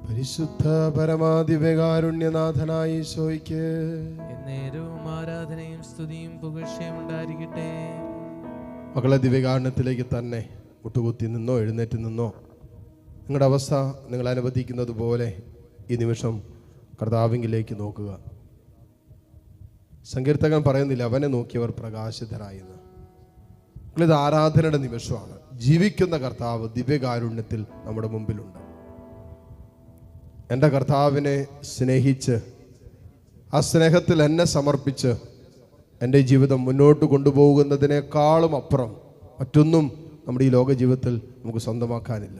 പരിശുദ്ധ പരമാദിവ്യകാരുണ്യനാഥനായ ഈശോയ്ക്ക് എന്നേരവും ആരാധനയും സ്തുതിയും പുകഴ്ചയും ഉണ്ടായിരിക്കട്ടെ. മക്കളെ, ദിവ്യകാരുണ്യത്തിലേക്ക് തന്നെ മുട്ടുകുത്തി നിന്നോ എഴുന്നേറ്റ് നിന്നോ നിങ്ങളുടെ അവസ്ഥ നിങ്ങൾ അനുവദിക്കുന്നത് പോലെ ഈ നിമിഷം കർത്താവിങ്കിലേക്ക് നോക്കുക. സങ്കീർത്തകൻ പറയുന്നില്ല, അവനെ നോക്കിയവർ പ്രകാശിതരായെന്ന്. ഇത് ആരാധനയുടെ നിമിഷമാണ്. ജീവിക്കുന്ന കർത്താവ് ദിവ്യകാരുണ്യത്തിൽ നമ്മുടെ മുമ്പിലുണ്ട്. എൻ്റെ കർത്താവിനെ സ്നേഹിച്ച് ആ സ്നേഹത്തിൽ എന്നെ സമർപ്പിച്ച് എൻ്റെ ജീവിതം മുന്നോട്ട് കൊണ്ടുപോകുന്നതിനേക്കാളും അപ്പുറം മറ്റൊന്നും നമ്മുടെ ഈ ലോക ജീവിതത്തിൽ നമുക്ക് സ്വന്തമാക്കാനില്ല.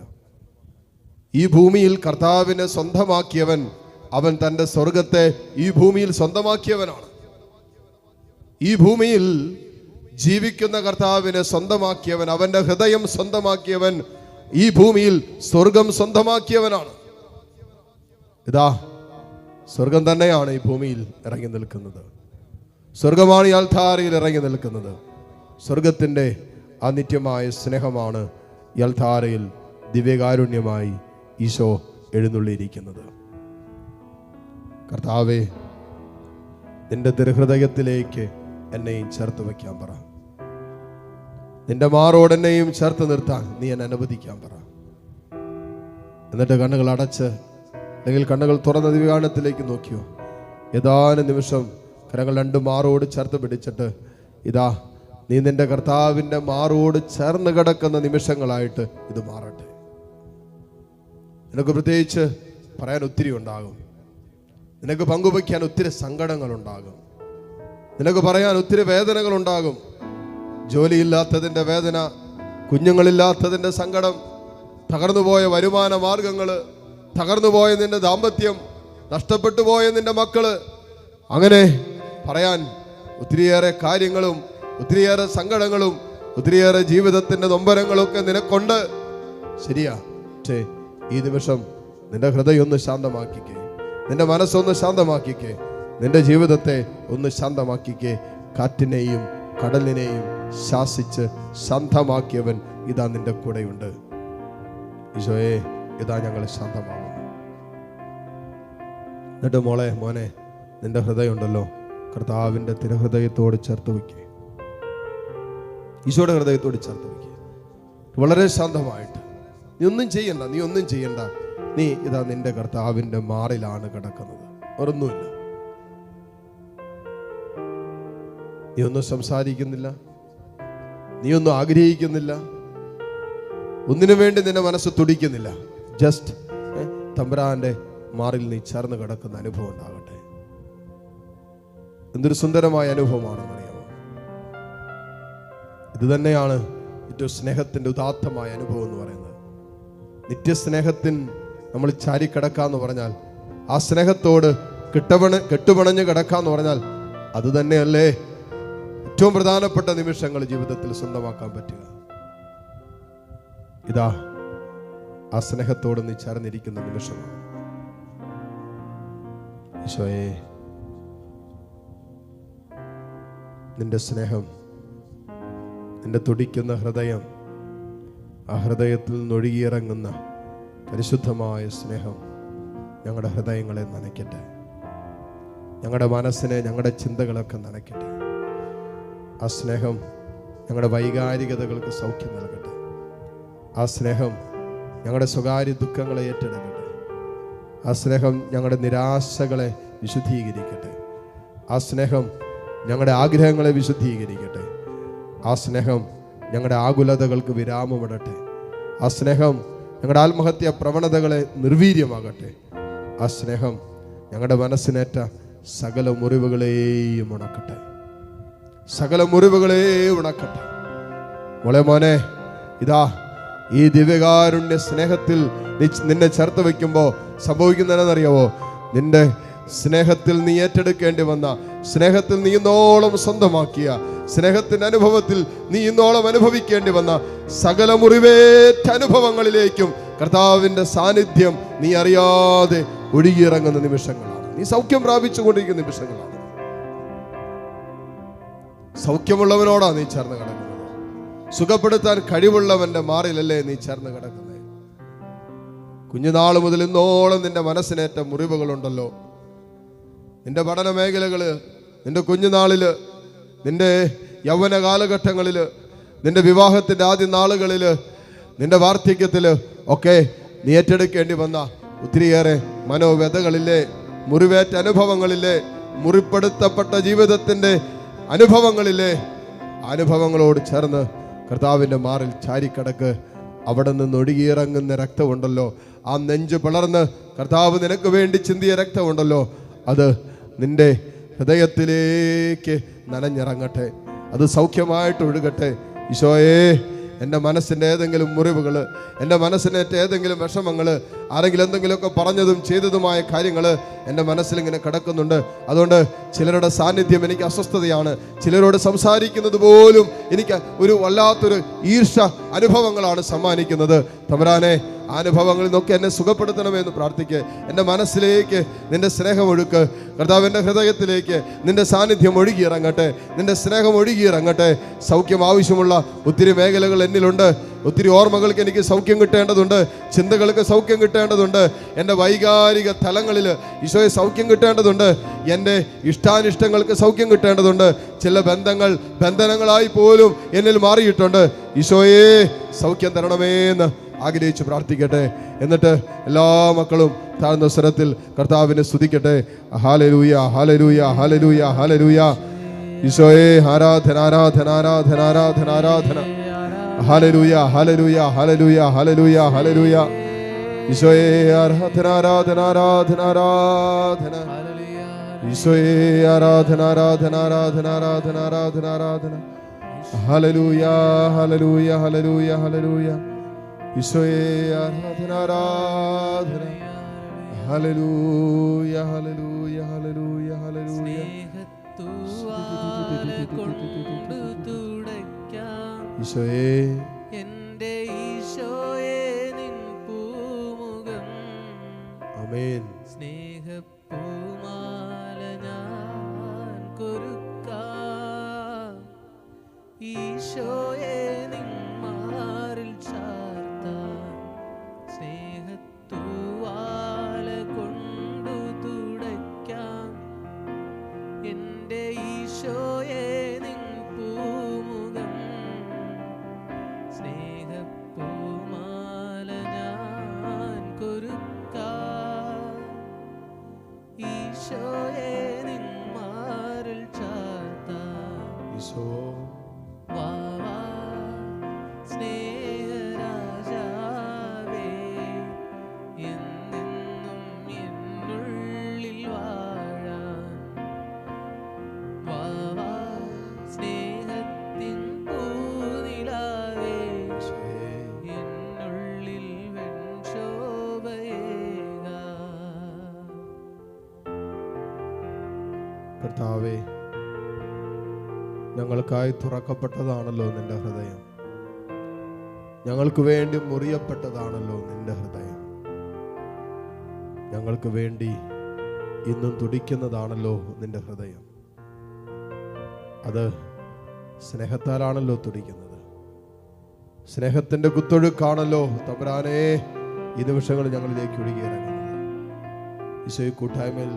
ഈ ഭൂമിയിൽ കർത്താവിനെ സ്വന്തമാക്കിയവൻ, അവൻ തൻ്റെ സ്വർഗത്തെ ഈ ഭൂമിയിൽ സ്വന്തമാക്കിയവനാണ്. ഈ ഭൂമിയിൽ ജീവിക്കുന്ന കർത്താവിനെ സ്വന്തമാക്കിയവൻ, അവൻ്റെ ഹൃദയം സ്വന്തമാക്കിയവൻ, ഈ ഭൂമിയിൽ സ്വർഗം സ്വന്തമാക്കിയവനാണ്. ഇതാ സ്വർഗം തന്നെയാണ് ഈ ഭൂമിയിൽ ഇറങ്ങി നിൽക്കുന്നത്. സ്വർഗമാണ് ഈ അൾത്താരയിൽ ഇറങ്ങി നിൽക്കുന്നത്. സ്വർഗത്തിൻ്റെ ആ നിത്യമായ സ്നേഹമാണ് ഈ അൾത്താരയിൽ ദിവ്യകാരുണ്യമായി ഈശോ എഴുന്നള്ളിയിരിക്കുന്നത്. കർത്താവേ, നിന്റെ തിരുഹൃദയത്തിലേക്ക് എന്നെയും ചേർത്ത് വയ്ക്കാൻ പറ. നിന്റെ മാറോട് എന്നെയും ചേർത്ത് നിർത്താൻ നീ എന്നെ അനുവദിക്കാൻ പറ. എന്നിട്ട് കണ്ണുകൾ അടച്ച് അല്ലെങ്കിൽ കണ്ണുകൾ തുറന്ന ദിവ്യകാരുണ്യത്തിലേക്ക് നോക്കിയോ. ഏതാനും നിമിഷം കരങ്ങൾ രണ്ട് മാറോട് ചേർത്ത് പിടിച്ചിട്ട് ഇതാ നീ നിന്റെ കർത്താവിൻ്റെ മാറോട് ചേർന്ന് കിടക്കുന്ന നിമിഷങ്ങളായിട്ട് ഇത് മാറട്ടെ. നിനക്ക് പ്രത്യേകിച്ച് പറയാൻ ഒത്തിരി ഉണ്ടാകും. നിനക്ക് പങ്കുവയ്ക്കാൻ ഒത്തിരി സങ്കടങ്ങളുണ്ടാകും. നിനക്ക് പറയാൻ ഒത്തിരി വേദനകളുണ്ടാകും. ജോലിയില്ലാത്തതിൻ്റെ വേദന, കുഞ്ഞുങ്ങളില്ലാത്തതിൻ്റെ സങ്കടം, തകർന്നുപോയ വരുമാന മാർഗങ്ങൾ, തകർന്നുപോയ നിന്റെ ദാമ്പത്യം, നഷ്ടപ്പെട്ടു പോയ നിന്റെ മക്കള്, അങ്ങനെ പറയാൻ ഒത്തിരിയേറെ കാര്യങ്ങളും ഒത്തിരിയേറെ സങ്കടങ്ങളും ഒത്തിരിയേറെ ജീവിതത്തിൻ്റെ നൊമ്പരങ്ങളൊക്കെ നിനക്കുണ്ട്. ശരിയാ. പക്ഷേ ഈ നിമിഷം നിന്റെ ഹൃദയം ഒന്ന് ശാന്തമാക്കിക്കേ, നിന്റെ മനസ്സൊന്ന് ശാന്തമാക്കിക്കേ, നിന്റെ ജീവിതത്തെ ഒന്ന് ശാന്തമാക്കിക്കേ. കാറ്റിനെയും കടലിനെയും ശാസിച്ച് ശാന്തമാക്കിയവൻ ഇതാ നിന്റെ കൂടെയുണ്ട്. ഈശോയെ, ഇതാ ഞങ്ങൾ ശാന്തമാകുന്നു. എന്നിട്ട് മോളെ, മോനെ, നിന്റെ ഹൃദയം ഉണ്ടല്ലോ കർത്താവിൻ്റെ തിരുഹൃദയത്തോട് ചേർത്ത് വയ്ക്കേ. ഈശോയുടെ ഹൃദയത്തോട് ചേർത്ത് വയ്ക്കേ. വളരെ ശാന്തമായിട്ട്. നീ ഒന്നും ചെയ്യണ്ട. നീ ഇതാ നിന്റെ കർത്താവിൻ്റെ മാറിലാണ് കിടക്കുന്നത്. ഒന്നുമില്ല. നീ ഒന്നും സംസാരിക്കുന്നില്ല, നീ ഒന്നും ആഗ്രഹിക്കുന്നില്ല, ഒന്നിനു വേണ്ടി നിന്റെ മനസ്സ് തുടിക്കുന്നില്ല. ജസ്റ്റ് തമ്പുരാന്റെ മാറിൽ നീ ചേർന്ന് കിടക്കുന്ന അനുഭവം ഉണ്ടാകട്ടെ. എന്തൊരു സുന്ദരമായ അനുഭവമാണെന്നറിയാമോ? ഇത് തന്നെയാണ് ഏറ്റവും സ്നേഹത്തിന്റെ ഉദാത്തമായ അനുഭവം എന്ന് പറയുന്നത്. നിത്യസ്നേഹത്തിൽ നമ്മൾ ചാരിക്കിടക്കാന്ന് പറഞ്ഞാൽ, ആ സ്നേഹത്തോട് കെട്ടുപണഞ്ഞ് കിടക്കാന്ന് പറഞ്ഞാൽ, അത് തന്നെയല്ലേ ഏറ്റവും പ്രധാനപ്പെട്ട നിമിഷങ്ങൾ ജീവിതത്തിൽ സ്വന്തമാക്കാൻ പറ്റുക. ഇതാ ആ സ്നേഹത്തോട് നീ ചേർന്നിരിക്കുന്ന നിമിഷമാണ്. ഈശോയെ, നിന്റെ സ്നേഹം, നിന്റെ തുടിക്കുന്ന ഹൃദയം, ആ ഹൃദയത്തിൽ നിന്നൊഴുകിയിറങ്ങുന്ന പരിശുദ്ധമായ സ്നേഹം ഞങ്ങളുടെ ഹൃദയങ്ങളെ നനയ്ക്കട്ടെ. ഞങ്ങളുടെ മനസ്സിനെ, ഞങ്ങളുടെ ചിന്തകളൊക്കെ നനയ്ക്കട്ടെ. ആ സ്നേഹം ഞങ്ങളുടെ വൈകാരികതകൾക്ക് സൗഖ്യം നൽകട്ടെ. ആ സ്നേഹം ഞങ്ങളുടെ സ്വകാര്യ ദുഃഖങ്ങളെ ഏറ്റെടുക്കട്ടെ. ആ സ്നേഹം ഞങ്ങളുടെ നിരാശകളെ വിശുദ്ധീകരിക്കട്ടെ. ആ സ്നേഹം ഞങ്ങളുടെ ആഗ്രഹങ്ങളെ വിശുദ്ധീകരിക്കട്ടെ. ആ സ്നേഹം ഞങ്ങളുടെ ആകുലതകൾക്ക് വിരാമമിടട്ടെ. ആ സ്നേഹം ഞങ്ങളുടെ ആത്മഹത്യാ പ്രവണതകളെ നിർവീര്യമാകട്ടെ. ആ സ്നേഹം ഞങ്ങളുടെ മനസ്സിനേറ്റ സകല മുറിവുകളെയും ഉണക്കട്ടെ. സകല മുറിവുകളെയും ഉണക്കട്ടെ. മോളെ, മോനെ, ഇതാ ഈ ദിവ്യകാരുണ്യ സ്നേഹത്തിൽ നിന്നെ ചേർത്ത് വയ്ക്കുമ്പോൾ സംഭവിക്കുന്നതെന്നറിയാവോ? നിന്റെ സ്നേഹത്തിൽ നീ ഏറ്റെടുക്കേണ്ടി വന്ന, സ്നേഹത്തിൽ നീ ഇന്നോളം സ്വന്തമാക്കിയ, സ്നേഹത്തിന്റെ അനുഭവത്തിൽ നീ ഇന്നോളം അനുഭവിക്കേണ്ടി വന്ന സകല മുറിവേറ്റ അനുഭവങ്ങളിലേക്കും കർത്താവിന്റെ സാന്നിധ്യം നീ അറിയാതെ ഒഴുകിയിറങ്ങുന്ന നിമിഷങ്ങളാണ്. നീ സൗഖ്യം പ്രാപിച്ചുകൊണ്ടിരിക്കുന്ന നിമിഷങ്ങളാണ്. സൗഖ്യമുള്ളവനോടാ നീ ചേർന്ന് കിടക്കുന്നത്. സുഖപ്പെടുത്താൻ കഴിവുള്ളവന്റെ മാറിലല്ലേ നീ ചേർന്ന് കിടക്കുന്നത്. കുഞ്ഞുനാൾ മുതൽ ഇന്നോളം നിന്റെ മനസ്സിനേറ്റ മുറിവുകളുണ്ടല്ലോ. നിന്റെ പഠന മേഖലകള്, നിന്റെ കുഞ്ഞുനാളില്, നിന്റെ യൗവന കാലഘട്ടങ്ങളില്, നിന്റെ വിവാഹത്തിന്റെ ആദ്യ നാളുകളില്, നിന്റെ വാർദ്ധക്യത്തില് ഒക്കെ നീ ഏറ്റെടുക്കേണ്ടി വന്ന ഒത്തിരിയേറെ മനോവ്യതകളില്ലേ, മുറിവേറ്റ അനുഭവങ്ങളില്ലേ, മുറിപ്പെടുത്തപ്പെട്ട ജീവിതത്തിന്റെ അനുഭവങ്ങളില്ലേ, അനുഭവങ്ങളോട് ചേർന്ന് കർത്താവിന്റെ മാറിൽ ചാരിക്കടക്ക്. അവിടെ നിന്ന് ഒഴുകിയിറങ്ങുന്ന രക്തമുണ്ടല്ലോ, ആ നെഞ്ച് പിളർന്ന് കർത്താവ് നിനക്ക് വേണ്ടി ചിന്തിയ രക്തമുണ്ടല്ലോ, അത് നിന്റെ ഹൃദയത്തിലേക്ക് നനഞ്ഞിറങ്ങട്ടെ. അത് സൗഖ്യമായിട്ട് ഒഴുകട്ടെ. ഈശോയേ, എൻ്റെ മനസ്സിൻ്റെ ഏതെങ്കിലും മുറിവുകൾ, എൻ്റെ മനസ്സിനേറ്റ ഏതെങ്കിലും വിഷമങ്ങൾ, ആരെങ്കിലും എന്തെങ്കിലുമൊക്കെ പറഞ്ഞതും ചെയ്തതുമായ കാര്യങ്ങൾ എൻ്റെ മനസ്സിലിങ്ങനെ കിടക്കുന്നുണ്ട്. അതുകൊണ്ട് ചിലരുടെ സാന്നിധ്യം എനിക്ക് അസ്വസ്ഥതയാണ്. ചിലരോട് സംസാരിക്കുന്നത് പോലും എനിക്ക് ഒരു വല്ലാത്തൊരു ഈർഷ അനുഭവങ്ങളാണ് സമ്മാനിക്കുന്നത്. തമ്പുരാനെ, ആ അനുഭവങ്ങളിൽ നിന്നൊക്കെ എന്നെ സുഖപ്പെടുത്തണമെന്ന് പ്രാർത്ഥിക്കുക. എൻ്റെ മനസ്സിലേക്ക് നിന്റെ സ്നേഹം ഒഴുക്ക്. കർത്താവിൻ്റെ ഹൃദയത്തിലേക്ക് നിന്റെ സാന്നിധ്യം ഒഴുകിയിറങ്ങട്ടെ, നിന്റെ സ്നേഹം ഒഴുകിയിറങ്ങട്ടെ. സൗഖ്യം ആവശ്യമുള്ള ഒത്തിരി മേഖലകൾ എന്നിലുണ്ട്. ഒത്തിരി ഓർമ്മകൾക്ക് എനിക്ക് സൗഖ്യം കിട്ടേണ്ടതുണ്ട്, ചിന്തകൾക്ക് സൗഖ്യം കിട്ടേണ്ടതുണ്ട്, എൻ്റെ വൈകാരിക തലങ്ങളിൽ ഈശോയെ സൗഖ്യം കിട്ടേണ്ടതുണ്ട്, എൻ്റെ ഇഷ്ടാനിഷ്ടങ്ങൾക്ക് സൗഖ്യം കിട്ടേണ്ടതുണ്ട്. ചില ബന്ധങ്ങൾ ബന്ധനങ്ങളായി പോലും എന്നിൽ മാറിയിട്ടുണ്ട്. ഈശോയെ, സൗഖ്യം തരണമേന്ന് ആഗ്രഹിച്ച് പ്രാർത്ഥിക്കട്ടെ. എന്നിട്ട് എല്ലാ മക്കളും താഴ്ന്ന സ്വരത്തിൽ കർത്താവിനെ സ്തുതിക്കട്ടെ. Hallelujah, hallelujah, hallelujah, hallelujah. ഈശോയെ, ആരാധന, ആരാധന, ആരാധന, ആരാധന, ആരാധന. Hallelujah, hallelujah, hallelujah, hallelujah, hallelujah. ഈശോയെ, ആരാധന, ആരാധന, ആരാധന, ആരാധന. ഈശോയെ, ആരാധന, ആരാധന, ആരാധന, ആരാധന, ആരാധന, ആരാധന. Hallelujah, hallelujah, hallelujah, hallelujah. ഈശോയെ, ആരാധന, ആരാധന. Hallelujah, hallelujah, hallelujah, hallelujah. ഈശോയെ, എൻ്റെ ഈശോയെ, നിൻ പൂമുഖം ആമേൻ. സ്നേഹപ്പൂമാല ഞാൻ കൊരുക്കാം. ഈശോയെ, നിൻ മാറിൽ ചാർത്താൻ സ്നേഹത്തൂവാല കൊണ്ടു തുടയ്ക്കാം. എൻ്റെ ഈശോയെ, നിൻ പൂമുഖം സ്നേഹപ്പൂമാല ഞാൻ കൊരുക്കാം. ഈശോയെ, നിൻ മാറിൽ ചാർത്താൻ ഈശോ, വാ വാ സ്നേഹരാജാവേ, എന്നെന്നും എന്നുള്ളിൽ വാഴാൻ. വാ വാ സ്നേഹത്തിൻ പൂനിലാവേ, എന്നുള്ളിൽ വെൺശോഭയേകാം. കർത്താവേ, ഞങ്ങൾക്കായി തുറക്കപ്പെട്ടതാണല്ലോ നിന്റെ ഹൃദയം. ഞങ്ങൾക്ക് വേണ്ടി മുറിയപ്പെട്ടതാണല്ലോ നിന്റെ ഹൃദയം. ഞങ്ങൾക്ക് വേണ്ടി ഇന്നും തുടിക്കുന്നതാണല്ലോ നിന്റെ ഹൃദയം. അത് സ്നേഹത്താലാണല്ലോ തുടിക്കുന്നത്. സ്നേഹത്തിന്റെ കുത്തൊഴുക്കാണല്ലോ തമ്പുരാനേ ഈ നിമിഷങ്ങൾ ഞങ്ങളിലേക്ക് ഒഴുകിയിറങ്ങുന്നത്. ഈശോയെ, കൂട്ടായ്മയിൽ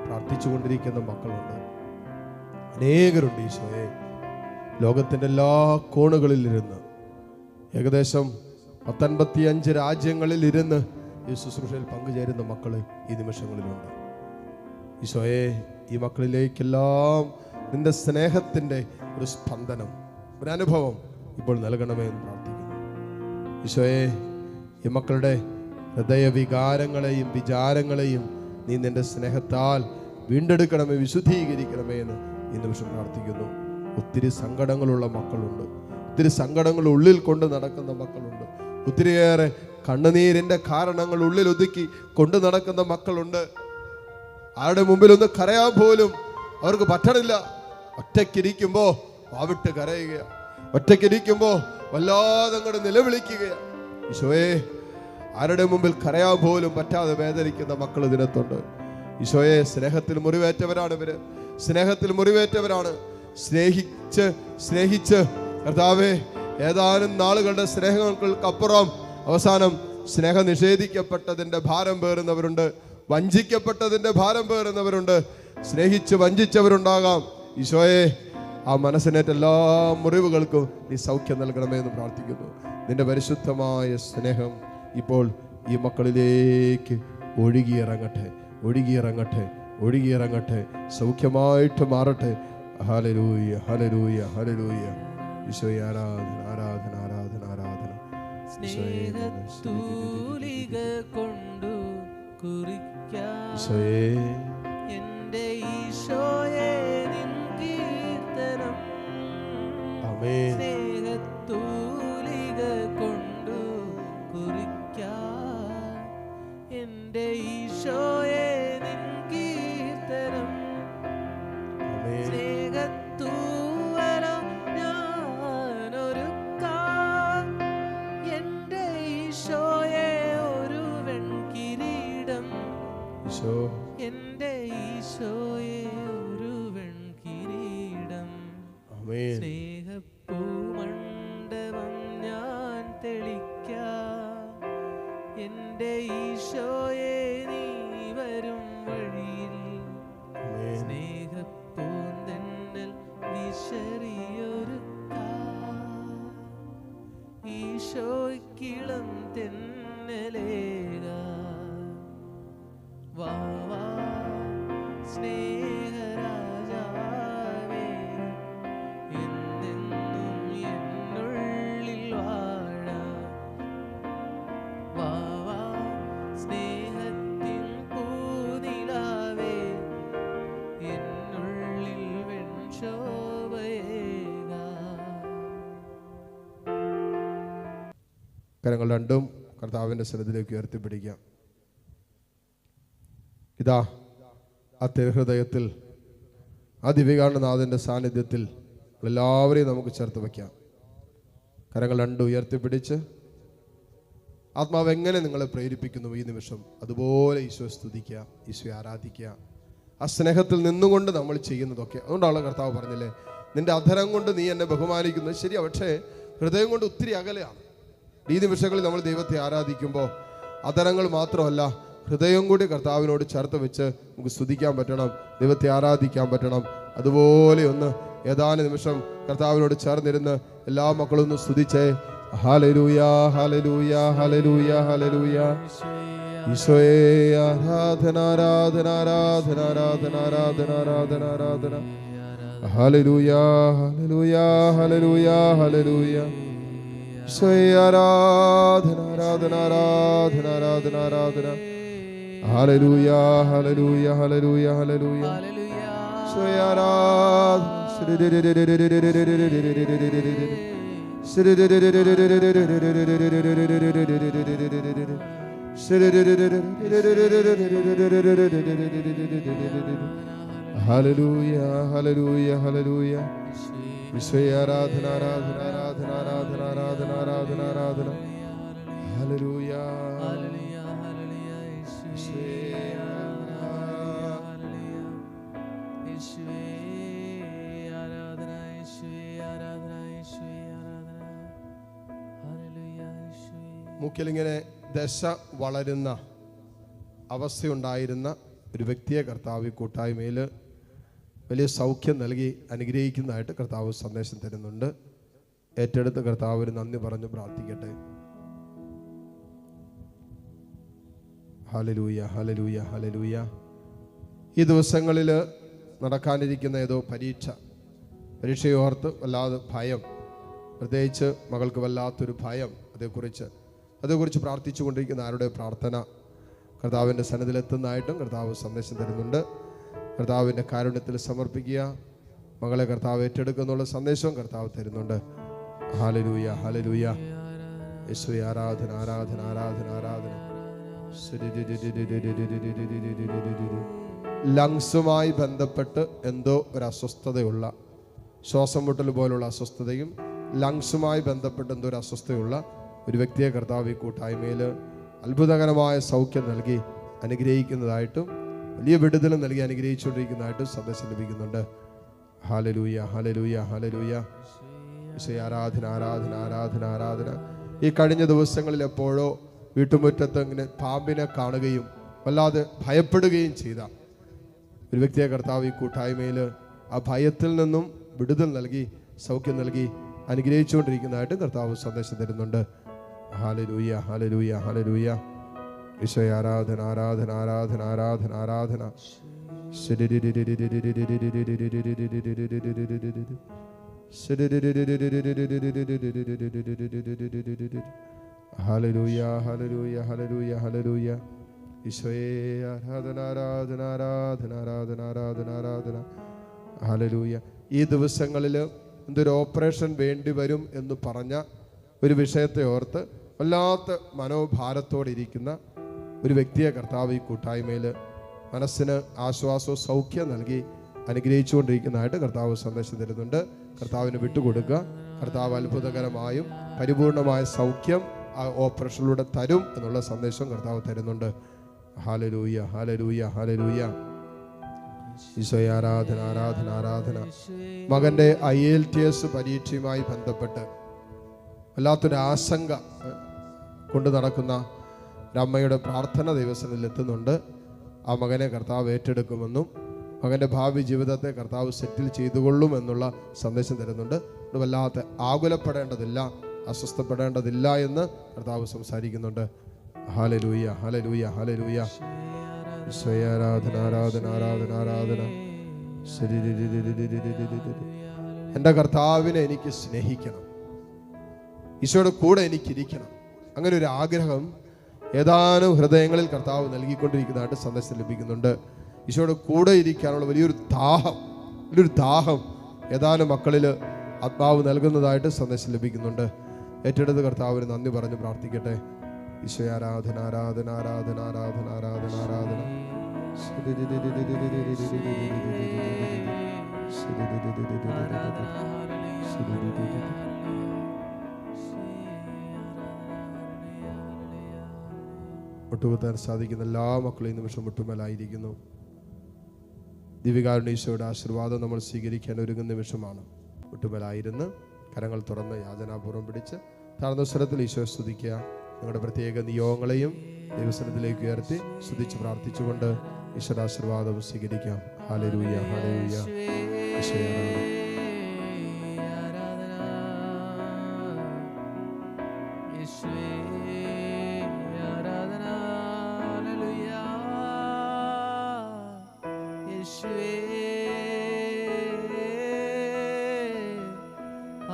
പ്രാർത്ഥിച്ചുകൊണ്ടിരിക്കുന്ന മക്കളുണ്ട്, അനേകരുണ്ട്. ഈശോയെ, ലോകത്തിൻ്റെ എല്ലാ കോണുകളിൽ ഇരുന്ന് ഏകദേശം 155 രാജ്യങ്ങളിൽ ഇരുന്ന് ഈ ശുശ്രൂഷയിൽ പങ്കുചേരുന്ന മക്കൾ ഈ നിമിഷങ്ങളിലുണ്ട്. ഈശോയെ, ഈ മക്കളിലേക്കെല്ലാം നിന്റെ സ്നേഹത്തിൻ്റെ ഒരു സ്പന്ദനം, ഒരു അനുഭവം ഇപ്പോൾ നൽകണമേ എന്ന് പ്രാർത്ഥിക്കുന്നു. ഈശോയെ, ഈ മക്കളുടെ ഹൃദയവികാരങ്ങളെയും വിചാരങ്ങളെയും നീ നിന്റെ സ്നേഹത്താൽ വീണ്ടെടുക്കണമേ, വിശുദ്ധീകരിക്കണമേ എന്ന് ഈ നിമിഷം പ്രാർത്ഥിക്കുന്നു. ഒത്തിരി സങ്കടങ്ങളുള്ള മക്കളുണ്ട്, ഒത്തിരി സങ്കടങ്ങൾ ഉള്ളിൽ കൊണ്ട് നടക്കുന്ന മക്കളുണ്ട്, ഒത്തിരിയേറെ കണ്ണുനീരിൻ്റെ കാരണങ്ങൾ ഉള്ളിൽ ഒതുക്കി കൊണ്ട് നടക്കുന്ന മക്കളുണ്ട്. ആരുടെ മുമ്പിൽ ഒന്ന് കരയാൻ പോലും അവർക്ക് പറ്റണില്ല. ഒറ്റയ്ക്കിരിക്കുമ്പോ വാവിട്ട് കരയുക, ഒറ്റയ്ക്കിരിക്കുമ്പോ വല്ലാതെ അങ്ങോട്ട് നിലവിളിക്കുകയാണ്. ഈശോയെ, ആരുടെ മുമ്പിൽ കരയാൻ പോലും പറ്റാതെ വേദനിക്കുന്ന മക്കൾ ഇതിനകത്തുണ്ട്. ഈശോയെ, സ്നേഹത്തിൽ മുറിവേറ്റവരാണ് ഇവര്, സ്നേഹത്തിൽ മുറിവേറ്റവരാണ്. സ്നേഹിച്ച് കർത്താവേ, ഏതാനും നാളുകളുടെ സ്നേഹങ്ങൾക്കപ്പുറം അവസാനം സ്നേഹം നിഷേധിക്കപ്പെട്ടതിന്റെ ഭാരം പേറുന്നവരുണ്ട്, വഞ്ചിക്കപ്പെട്ടതിന്റെ ഭാരം പേറുന്നവരുണ്ട്, സ്നേഹിച്ച് വഞ്ചിച്ചവരുണ്ടാകാം. ഈശോയെ, ആ മനസ്സിനേറ്റ എല്ലാ മുറിവുകൾക്കും നീ സൗഖ്യം നൽകണമേ എന്ന് പ്രാർത്ഥിക്കുന്നു. നിന്റെ പരിശുദ്ധമായ സ്നേഹം ഇപ്പോൾ ഈ മക്കളിലേക്ക് ഒഴുകിയിറങ്ങട്ടെ, ഒഴുകിയിറങ്ങട്ടെ, ഒഴുകിയിറങ്ങട്ടെ, സൗഖ്യമായിട്ട് മാറട്ടെ. Hallelujah, hallelujah, hallelujah. ഈശോയെ, ആരാധന, ആരാധന, ആരാധന, ആരാധന. സ്നേഹത്തൂലിക കൊണ്ടു കുറിക്കാം ഈശോയെ, എൻ്റെ ഈശോയെ നിൻ കീർത്തനം. ആമേൻ. സ്നേഹത്തൂലിക കൊണ്ടു കുറിക്കാം എൻ്റെ ഈശോയെ നിൻ കീർത്തനം. ആമേൻ. സ്നേഹത്തൂവരം ഞാനൊരുക്കാം എൻ്റെ ഈശോയെ ഒരു വെൺകിരീടം. ഈശോ, എൻ്റെ ഈശോയെ ഒരു വെൺകിരീടം. ആമേൻ. സ്നേഹപ്പൂമണ്ഡപം ഞാൻ തെളിക്കാം എൻ്റെ ഈശോയെ നീ വരും വഴിയിൽ. ആമേൻ. സ്നേഹപ്പൂന്തന്നൽ വിശറിയൊരുക്കാം ഈശോയ്ക്കിളം തെന്നലേക. വാ വാ സ്നേഹരാജാവേ, എന്നെന്നും എന്നുള്ളിൽ വാഴാം. വാ വാ സ്നേഹത്തിൻ പൂനിലാവേ, എന്നുള്ളിൽ വെൺശോഭയേകാം. കരങ്ങൾ രണ്ടും കർത്താവിൻ്റെ സന്നിധിയിലേക്ക് ഉയർത്തിപ്പിടിക്കാം. ഇതാ ആ തിരുഹൃദയത്തിൽ, ആ ദിവ്യകാരുണ്യനാഥൻ്റെ സാന്നിധ്യത്തിൽ എല്ലാവരെയും നമുക്ക് ചേർത്ത് വയ്ക്കാം. കരങ്ങൾ രണ്ടും ഉയർത്തിപ്പിടിച്ച് ആത്മാവ് എങ്ങനെ നിങ്ങളെ പ്രേരിപ്പിക്കുന്നു ഈ നിമിഷം അതുപോലെ ഈശോ സ്തുതിക്കുക, ഈശോ ആരാധിക്കുക. ആ സ്നേഹത്തിൽ നിന്നുകൊണ്ട് നമ്മൾ ചെയ്യുന്നതൊക്കെ. അതുകൊണ്ടാണ് കർത്താവ് പറഞ്ഞില്ലേ, നിന്റെ അധരം കൊണ്ട് നീ എന്നെ ബഹുമാനിക്കുന്നത് ശരിയാ, പക്ഷേ ഹൃദയം കൊണ്ട് ഒത്തിരി അകലെയാണ്. ഈ നിമിഷങ്ങളിൽ നമ്മൾ ദൈവത്തെ ആരാധിക്കുമ്പോൾ അധരങ്ങൾ മാത്രമല്ല, ഹൃദയം കൂടി കർത്താവിനോട് ചേർത്ത് വെച്ച് നമുക്ക് സ്തുതിക്കാൻ പറ്റണം, ദൈവത്തെ ആരാധിക്കാൻ പറ്റണം. അതുപോലെ ഒന്ന് ഏതാനും നിമിഷം കർത്താവിനോട് ചേർന്നിരുന്ന് എല്ലാ മക്കളും ഒന്ന് സ്തുതിച്ചേ. Hallelujah, hallelujah, hallelujah, hallelujah. ഈശോയെ, ആരാധന, ആരാധന, ആരാധന, ആരാധന, ആരാധന, ആരാധന, ആരാധന. Hallelujah, hallelujah, hallelujah, hallelujah. ഈശോയെ, ആരാധന, ആരാധന, ആരാധന, ആരാധന, ആരാധന. Hallelujah, hallelujah, hallelujah, hallelujah. ഈശോയെ, ആരാധന. Hallelujah, hallelujah, hallelujah. ഈശോയെ, ആരാധന, ആരാധന, ആരാധന, ആരാധന, ആരാധന, ആരാധന, ആരാധന. ഹല്ലേലൂയ, മൂക്കിലിങ്ങനെ ദശ വളരുന്ന അവസ്ഥയുണ്ടായിരുന്ന ഒരു വ്യക്തിയെ കർത്താവ് കൂട്ടായ്മയിൽ വലിയ സൗഖ്യം നൽകി അനുഗ്രഹിക്കുന്നതായിട്ട് കർത്താവ് സന്ദേശം തരുന്നുണ്ട്. ഏറ്റെടുത്ത് കർത്താവിന് നന്ദി പറഞ്ഞു പ്രാർത്ഥിക്കട്ടെ. Hallelujah, hallelujah, hallelujah. ഈ ദിവസങ്ങളിൽ നടക്കാനിരിക്കുന്ന ഏതോ പരീക്ഷയോർത്ത് വല്ലാതെ ഭയം, പ്രത്യേകിച്ച് മകൾക്ക് വല്ലാത്തൊരു ഭയം, അതേക്കുറിച്ച് പ്രാർത്ഥിച്ചു കൊണ്ടിരിക്കുന്ന ആരുടെ പ്രാർത്ഥന കർത്താവിൻ്റെ സന്നിധിയിലെത്തുന്നതായിട്ടും കർത്താവ് സന്ദേശം തരുന്നുണ്ട്. കർത്താവിൻ്റെ കാരുണ്യത്തിൽ സമർപ്പിക്കുക. മകളെ കർത്താവ് ഏറ്റെടുക്കുന്നുള്ള സന്ദേശവും കർത്താവ് തരുന്നുണ്ട്. Hallelujah, hallelujah. യേശുവേ, ആരാധന, ആരാധന, ആരാധന, ആരാധന. ലങ്സുമായി ബന്ധപ്പെട്ട് എന്തോ ഒരു അസ്വസ്ഥതയുള്ള, ശ്വാസം മുട്ടൽ പോലുള്ള അസ്വസ്ഥതയും ലങ്സുമായി ബന്ധപ്പെട്ട് എന്തോ ഒരു അസ്വസ്ഥതയുള്ള ഒരു വ്യക്തിയെ കർത്താവ് ഈ കൂട്ടായ്മയിൽ അത്ഭുതകരമായ സൗഖ്യം നൽകി അനുഗ്രഹിക്കുന്നതായിട്ടും വലിയ വിടുതലും നൽകി അനുഗ്രഹിച്ചുകൊണ്ടിരിക്കുന്നതായിട്ടും സന്ദേശം ലഭിക്കുന്നുണ്ട്. Hallelujah, hallelujah, hallelujah. ഈശോയെ ആരാധന, ആരാധന, ആരാധന, ആരാധന. ഈ കഴിഞ്ഞ ദിവസങ്ങളിൽ എപ്പോഴോ വീട്ടുമുറ്റത്ത് ഇങ്ങനെ പാമ്പിനെ കാണുകയും വല്ലാതെ ഭയപ്പെടുകയും ചെയ്ത ഒരു വ്യക്തിയെ കർത്താവ് ഈ കൂട്ടായ്മയിൽ ആ ഭയത്തിൽ നിന്നും വിടുതൽ നൽകി സൗഖ്യം നൽകി അനുഗ്രഹിച്ചുകൊണ്ടിരിക്കുന്നതായിട്ട് കർത്താവ് സന്ദേശം തരുന്നുണ്ട്. Hallelujah, hallelujah, hallelujah. ഈശോയെ ആരാധന, ആരാധന, ആരാധന, ആരാധന, ആരാധന. Hallelujah, hallelujah, hallelujah, hallelujah. ഈശോയെ ആരാധന, ആരാധന, ആരാധന, ആരാധന, ആരാധന, ആരാധന. ഹല്ലേലൂയ. ഈ ദിവസങ്ങളിൽ എന്തൊരു ഓപ്പറേഷൻ വേണ്ടി വരും എന്ന് പറഞ്ഞ ഒരു വിഷയത്തെ ഓർത്ത് വല്ലാത്ത മനോഭാരത്തോടെ ഇരിക്കുന്ന ഒരു വ്യക്തിയെ കർത്താവ് ഈ കൂട്ടായ്മയിൽ മനസ്സിന് ആശ്വാസവും സൗഖ്യം നൽകി അനുഗ്രഹിച്ചുകൊണ്ടിരിക്കുന്നതായിട്ട് കർത്താവ് സന്ദേശം തരുന്നുണ്ട്. കർത്താവിന് വിട്ടുകൊടുക്കുക. കർത്താവ് അത്ഭുതകരമായും പരിപൂർണമായ സൗഖ്യം ആ ഓപ്പറേഷനിലൂടെ തരും എന്നുള്ള സന്ദേശം കർത്താവ് തരുന്നുണ്ട്. Hallelujah, hallelujah, hallelujah. ഈശോയെ ആരാധന, ആരാധന, ആരാധന. മകൻ്റെ IELTS പരീക്ഷയുമായി ബന്ധപ്പെട്ട് വല്ലാത്തൊരു ആശങ്ക കൊണ്ട് നടക്കുന്ന ഒരമ്മയുടെ പ്രാർത്ഥന ദൈവസന്നിധിയിൽ എത്തുന്നുണ്ട്. ആ മകനെ കർത്താവ് ഏറ്റെടുക്കുമെന്നും മകൻ്റെ ഭാവി ജീവിതത്തെ കർത്താവ് സെറ്റിൽ ചെയ്തുകൊള്ളുമെന്നുള്ള സന്ദേശം തരുന്നുണ്ട്. വല്ലാത്ത ആകുലപ്പെടേണ്ടതില്ല, അസ്വസ്ഥപ്പെടേണ്ടതില്ല എന്ന് കർത്താവ് സംസാരിക്കുന്നുണ്ട്. Hallelujah, hallelujah, hallelujah. ഈശോയെ ആരാധന, ആരാധന, ആരാധന, ആരാധന. എൻ്റെ കർത്താവിനെ എനിക്ക് സ്നേഹിക്കണം, ഈശോയുടെ കൂടെ എനിക്കിരിക്കണം. അങ്ങനെ ഒരു ആഗ്രഹം ഏതാനും ഹൃദയങ്ങളിൽ കർത്താവ് നൽകിക്കൊണ്ടിരിക്കുന്നതായിട്ട് സന്ദേശം ലഭിക്കുന്നുണ്ട്. ഈശോയുടെ കൂടെ ഇരിക്കാനുള്ള വലിയൊരു ദാഹം ഏതാനും മക്കളിൽ ആത്മാവ് നൽകുന്നതായിട്ട് സന്ദേശം ലഭിക്കുന്നുണ്ട്. ഏറ്റെടുത്ത് കർത്താവിന് നന്ദി പറഞ്ഞ് പ്രാർത്ഥിക്കട്ടെ. ഈശോയെ ആരാധന, ആരാധന, ആരാധന, ആരാധന, ആരാധന, ആരാധന. മുട്ടുകുത്താൻ സാധിക്കുന്ന എല്ലാ മക്കളും ഈ നിമിഷം മുട്ടുമേലായിരിക്കുന്നു. ദിവ്യകാരുണ്യ ഈശോയുടെ ആശീർവാദം നമ്മൾ സ്വീകരിക്കാൻ ഒരുങ്ങുന്ന നിമിഷമാണ്. മുട്ടുമേലായിരുന്ന് കരങ്ങൾ തുറന്ന് യാചനാപൂർവ്വം പിടിച്ച് താഴ്ന്ന സ്വരത്തിൽ ഈശോയെ സ്തുതിക്കുക. നിങ്ങളുടെ പ്രത്യേക നിയോഗങ്ങളെയും ദൈവസന്നിധിയിലേക്ക് ഉയർത്തി സ്തുതിച്ച് പ്രാർത്ഥിച്ചുകൊണ്ട് ഈശോയുടെ ആശീർവാദം സ്വീകരിക്കാം. Hallelujah, hallelujah. ഈശോയെ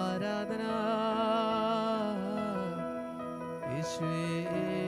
ആരാധന, യേശുവേ